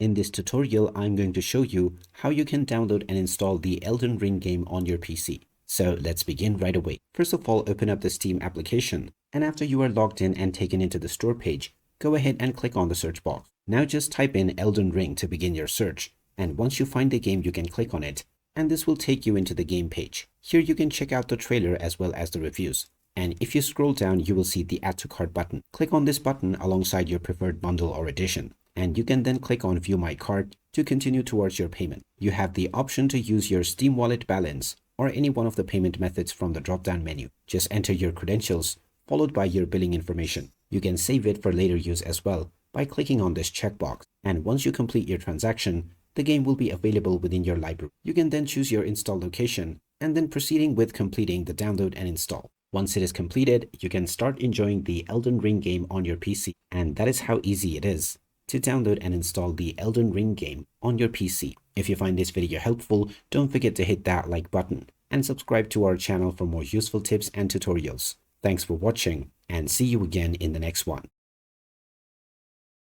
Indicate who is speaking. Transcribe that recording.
Speaker 1: In this tutorial, I'm going to show you how you can download and install the Elden Ring game on your PC. So let's begin right away. First of all, open up the Steam application, and after you are logged in and taken into the store page, go ahead and click on the search box. Now just type in Elden Ring to begin your search, and once you find the game, you can click on it, and this will take you into the game page. Here you can check out the trailer as well as the reviews. And if you scroll down, you will see the Add to Cart button. Click on this button alongside your preferred bundle or edition, and you can then click on View My Cart to continue towards your payment. You have the option to use your Steam Wallet balance or any one of the payment methods from the drop-down menu. Just enter your credentials followed by your billing information. You can save it for later use as well by clicking on this checkbox. And once you complete your transaction, the game will be available within your library. You can then choose your install location and then proceeding with completing the download and install. Once it is completed, you can start enjoying the Elden Ring game on your PC. And that is how easy it is to download and install the Elden Ring game on your PC. If you find this video helpful, don't forget to hit that like button and subscribe to our channel for more useful tips and tutorials. Thanks for watching, and see you again in the next one.